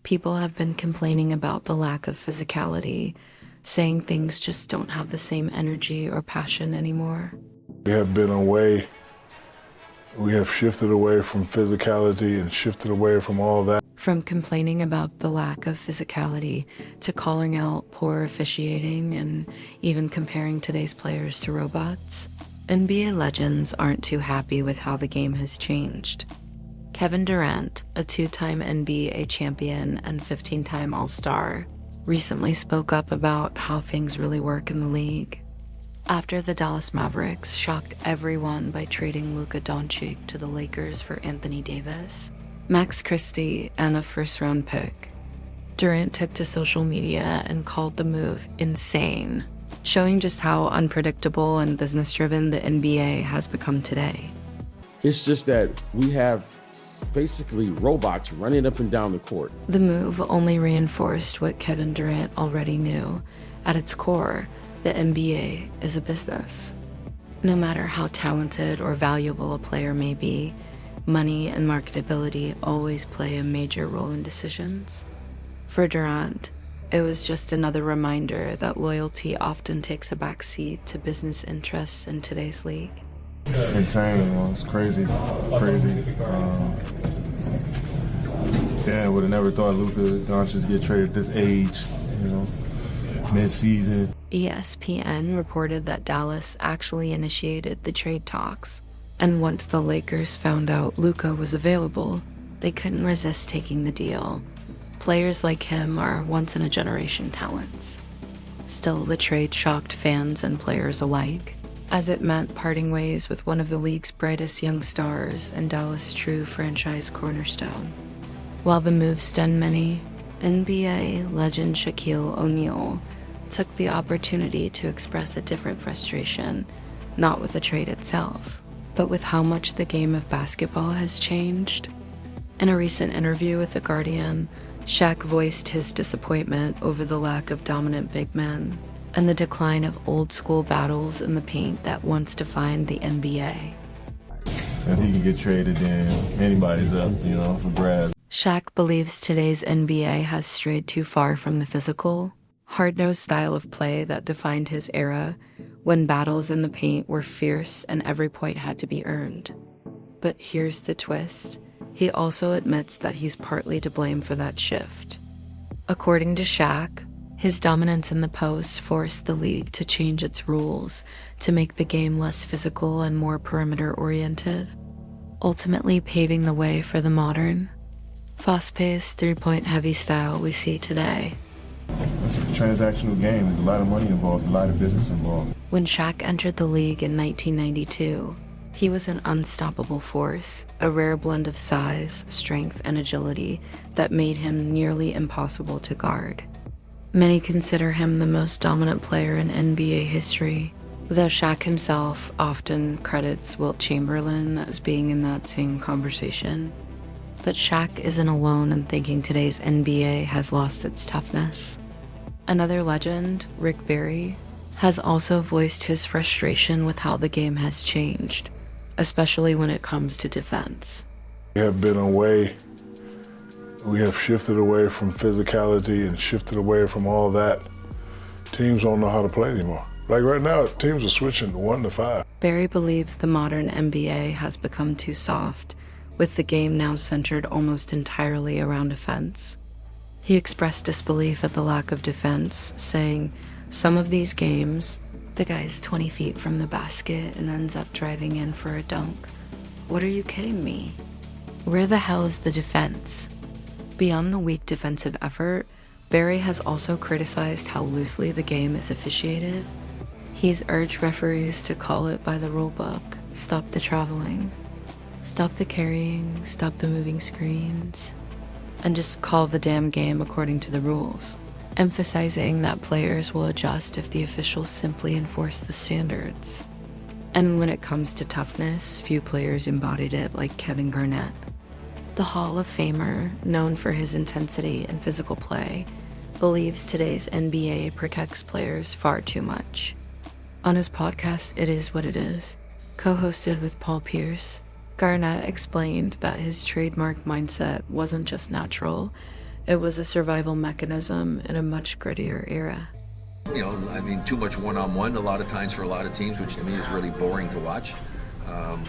People have been complaining about the lack of physicality, saying things just don't have the same energy or passion anymore. We have been away. We have shifted away from physicality and shifted away from all that. From complaining about the lack of physicality to calling out poor officiating and even comparing today's players to robots, NBA legends aren't too happy with how the game has changed. Kevin Durant, a two-time NBA champion and 15-time All-Star, recently spoke up about how things really work in the league. After the Dallas Mavericks shocked everyone by trading Luka Doncic to the Lakers for Anthony Davis, Max Christie, and a first-round pick, Durant took to social media and called the move insane, showing just how unpredictable and business-driven the NBA has become today. It's just that we have basically robots running up and down the court. The move only reinforced what Kevin Durant already knew. At its core, the NBA is a business. No matter how talented or valuable a player may be, money and marketability always play a major role in decisions. For Durant, it was just another reminder that loyalty often takes a backseat to business interests in today's league. Insane, it's crazy. Yeah, would have never thought Luka Doncic get traded at this age, mid-season. ESPN reported that Dallas actually initiated the trade talks, and once the Lakers found out Luka was available, they couldn't resist taking the deal. Players like him are once-in-a-generation talents. Still, the trade shocked fans and players alike, as it meant parting ways with one of the league's brightest young stars and Dallas' true franchise cornerstone. While the move stunned many, NBA legend Shaquille O'Neal took the opportunity to express a different frustration, not with the trade itself, but with how much the game of basketball has changed. In a recent interview with The Guardian, Shaq voiced his disappointment over the lack of dominant big men and the decline of old-school battles in the paint that once defined the NBA. If he can get traded, then anybody's up, for grabs. Shaq believes today's NBA has strayed too far from the physical, hard-nosed style of play that defined his era, when battles in the paint were fierce and every point had to be earned. But here's the twist. He also admits that he's partly to blame for that shift. According to Shaq, his dominance in the post forced the league to change its rules to make the game less physical and more perimeter-oriented, ultimately paving the way for the modern, fast-paced, three-point heavy style we see today. It's a transactional game. There's a lot of money involved, a lot of business involved. When Shaq entered the league in 1992, he was an unstoppable force, a rare blend of size, strength, and agility that made him nearly impossible to guard. Many consider him the most dominant player in NBA history, though Shaq himself often credits Wilt Chamberlain as being in that same conversation. But Shaq isn't alone in thinking today's NBA has lost its toughness. Another legend, Rick Barry, has also voiced his frustration with how the game has changed, especially when it comes to defense. We have been away. We have shifted away from physicality and shifted away from all that. Teams don't know how to play anymore. Like right now, teams are switching 1 to 5. Barry believes the modern NBA has become too soft, with the game now centered almost entirely around offense. He expressed disbelief at the lack of defense, saying, "Some of these games, the guy's 20 feet from the basket and ends up driving in for a dunk. What are you kidding me? Where the hell is the defense?" Beyond the weak defensive effort, Barry has also criticized how loosely the game is officiated. He's urged referees to call it by the rule book, stop the traveling, stop the carrying, stop the moving screens, and just call the damn game according to the rules, emphasizing that players will adjust if the officials simply enforce the standards. And when it comes to toughness, few players embodied it like Kevin Garnett. The Hall of Famer, known for his intensity and physical play, believes today's NBA protects players far too much. On his podcast, It Is What It Is, co-hosted with Paul Pierce, Garnett explained that his trademark mindset wasn't just natural, It was a survival mechanism in a much grittier era. You know, I mean, too much one-on-one a lot of times for a lot of teams, which to me is really boring to watch.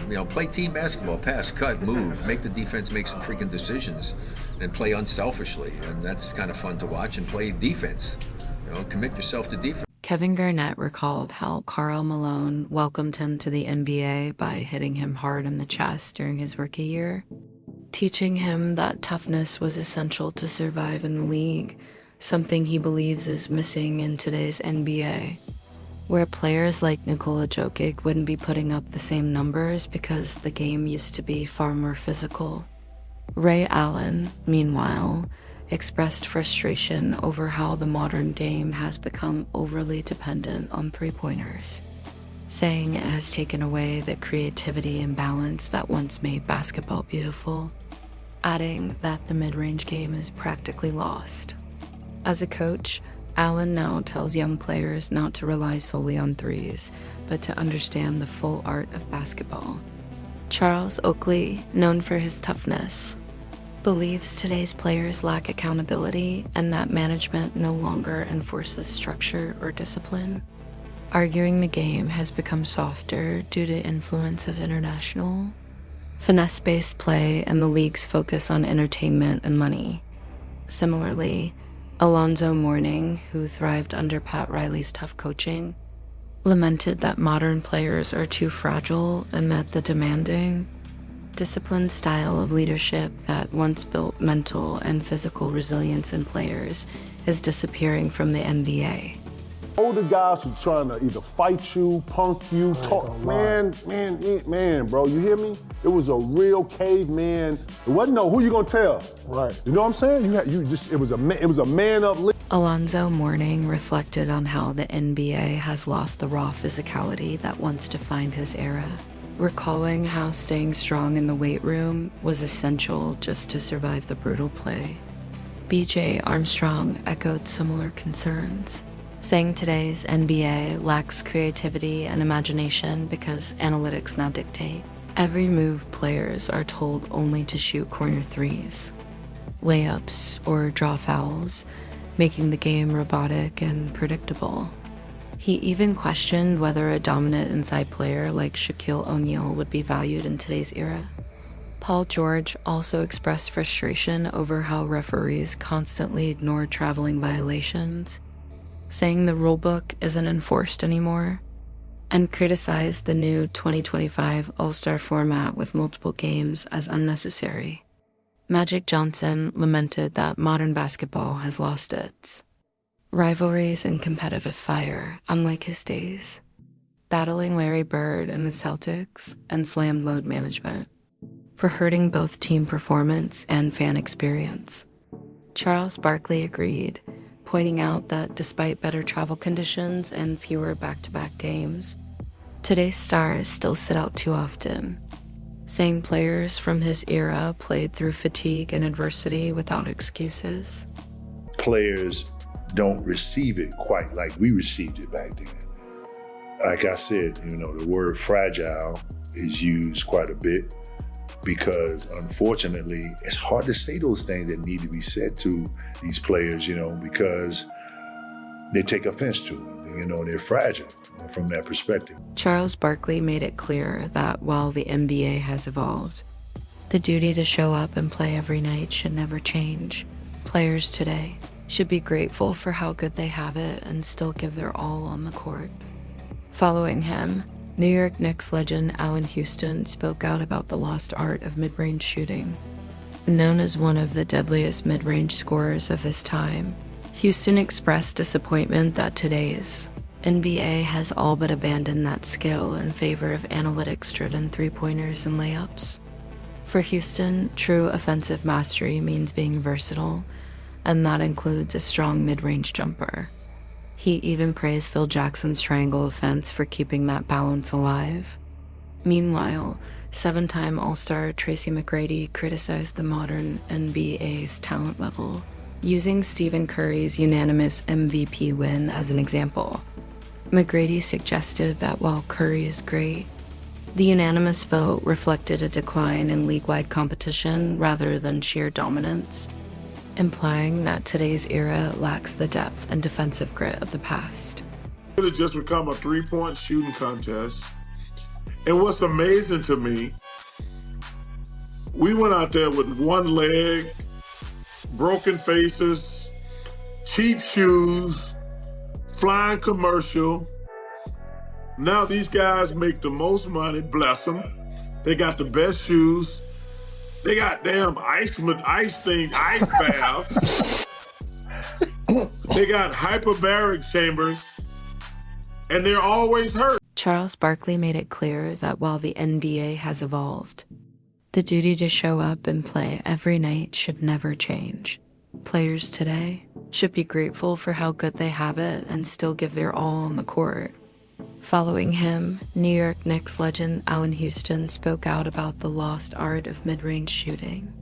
You know, play team basketball, pass, cut, move, make the defense make some freaking decisions, and play unselfishly. And that's kind of fun to watch. And play defense. You know, commit yourself to defense. Kevin Garnett recalled how Karl Malone welcomed him to the NBA by hitting him hard in the chest during his rookie year, teaching him that toughness was essential to survive in the league, something he believes is missing in today's NBA, where players like Nikola Jokic wouldn't be putting up the same numbers because the game used to be far more physical. Ray Allen, meanwhile, expressed frustration over how the modern game has become overly dependent on three-pointers, saying it has taken away the creativity and balance that once made basketball beautiful, adding that the mid-range game is practically lost. As a coach, Allen now tells young players not to rely solely on threes, but to understand the full art of basketball. Charles Oakley, known for his toughness, believes today's players lack accountability and that management no longer enforces structure or discipline, arguing the game has become softer due to influence of international, finesse-based play and the league's focus on entertainment and money. Similarly, Alonzo Mourning, who thrived under Pat Riley's tough coaching, lamented that modern players are too fragile and that the demanding, disciplined style of leadership that once built mental and physical resilience in players is disappearing from the NBA. Older guys who trying to either fight you, punk you, talk, man, bro, you hear me? It was a real caveman. It wasn't no who you gonna tell. Right. You know what I'm saying? It was a man up league. Alonzo Mourning reflected on how the NBA has lost the raw physicality that once defined his era, recalling how staying strong in the weight room was essential just to survive the brutal play. BJ Armstrong echoed similar concerns, saying today's NBA lacks creativity and imagination because analytics now dictate every move players are told only to shoot corner threes, layups, or draw fouls, making the game robotic and predictable. He even questioned whether a dominant inside player like Shaquille O'Neal would be valued in today's era. Paul George also expressed frustration over how referees constantly ignore traveling violations, saying the rulebook isn't enforced anymore, and criticized the new 2025 All-Star format with multiple games as unnecessary. Magic Johnson lamented that modern basketball has lost its rivalries and competitive fire, unlike his days, battling Larry Bird and the Celtics, and slammed load management for hurting both team performance and fan experience. Charles Barkley agreed, pointing out that despite better travel conditions and fewer back-to-back games, today's stars still sit out too often, saying players from his era played through fatigue and adversity without excuses. Players don't receive it quite like we received it back then. Like I said, you know, the word fragile is used quite a bit because unfortunately, it's hard to say those things that need to be said to these players, you know, because they take offense to it. You know, they're fragile from that perspective. Charles Barkley made it clear that while the NBA has evolved, the duty to show up and play every night should never change. Players today should be grateful for how good they have it and still give their all on the court. Following him, New York Knicks legend Allen Houston spoke out about the lost art of mid-range shooting. Known as one of the deadliest mid-range scorers of his time, Houston expressed disappointment that today's NBA has all but abandoned that skill in favor of analytics-driven three-pointers and layups. For Houston, true offensive mastery means being versatile, and that includes a strong mid-range jumper. He even praised Phil Jackson's triangle offense for keeping that balance alive. Meanwhile, seven-time All-Star Tracy McGrady criticized the modern NBA's talent level, using Stephen Curry's unanimous MVP win as an example. McGrady suggested that while Curry is great, the unanimous vote reflected a decline in league-wide competition rather than sheer dominance. implying that today's era lacks the depth and defensive grit of the past. It has just become a three-point shooting contest. And what's amazing to me, we went out there with one leg, broken faces, cheap shoes, flying commercial. Now these guys make the most money, bless them. They got the best shoes. They got damn ice baths. They got hyperbaric chambers, and they're always hurt. Charles Barkley made it clear that while the NBA has evolved, the duty to show up and play every night should never change. Players today should be grateful for how good they have it and still give their all on the court. Following him, New York Knicks legend Allen Houston spoke out about the lost art of mid-range shooting.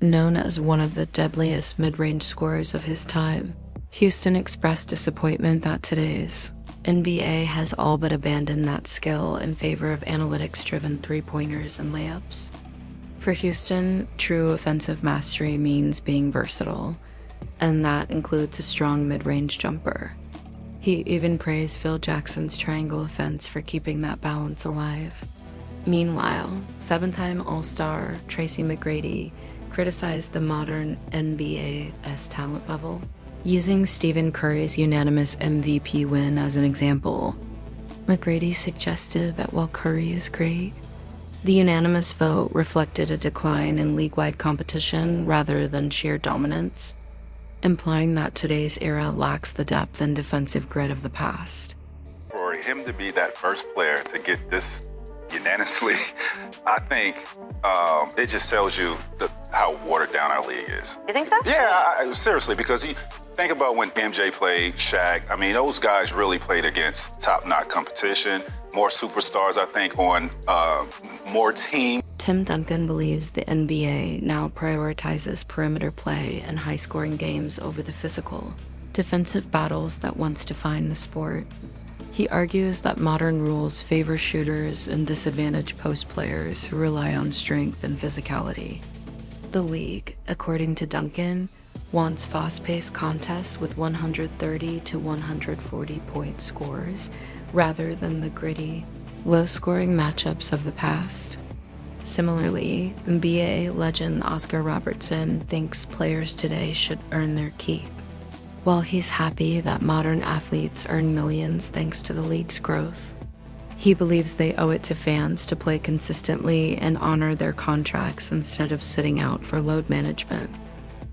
Known as one of the deadliest mid-range scorers of his time, Houston expressed disappointment that today's NBA has all but abandoned that skill in favor of analytics-driven three-pointers and layups. For Houston, true offensive mastery means being versatile, and that includes a strong mid-range jumper. He even praised Phil Jackson's triangle offense for keeping that balance alive. Meanwhile, seven-time All-Star Tracy McGrady criticized the modern NBA's talent level, using Stephen Curry's unanimous MVP win as an example. McGrady suggested that while Curry is great, the unanimous vote reflected a decline in league-wide competition rather than sheer dominance, implying that today's era lacks the depth and defensive grit of the past. For him to be that first player to get this unanimously, I think it just tells you how watered down our league is. You think so? Yeah, seriously, because you think about when MJ played, Shaq, I mean, those guys really played against top-notch competition, more superstars, I think, on more teams. Tim Duncan believes the NBA now prioritizes perimeter play and high-scoring games over the physical, defensive battles that once defined the sport. He argues that modern rules favor shooters and disadvantage post players who rely on strength and physicality. The league, according to Duncan, wants fast-paced contests with 130 to 140 point scores rather than the gritty, low-scoring matchups of the past. Similarly, NBA legend Oscar Robertson thinks players today should earn their keep. While he's happy that modern athletes earn millions thanks to the league's growth, he believes they owe it to fans to play consistently and honor their contracts instead of sitting out for load management.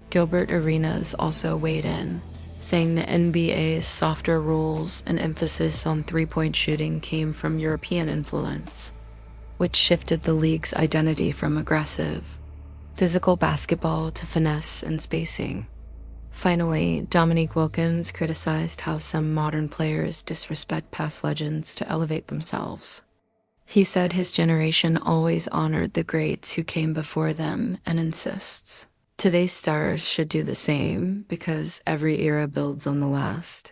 Gilbert Arenas also weighed in, saying the NBA's softer rules and emphasis on three-point shooting came from European influence, which shifted the league's identity from aggressive, physical basketball to finesse and spacing. Finally, Dominique Wilkins criticized how some modern players disrespect past legends to elevate themselves. He said his generation always honored the greats who came before them and insists today's stars should do the same because every era builds on the last.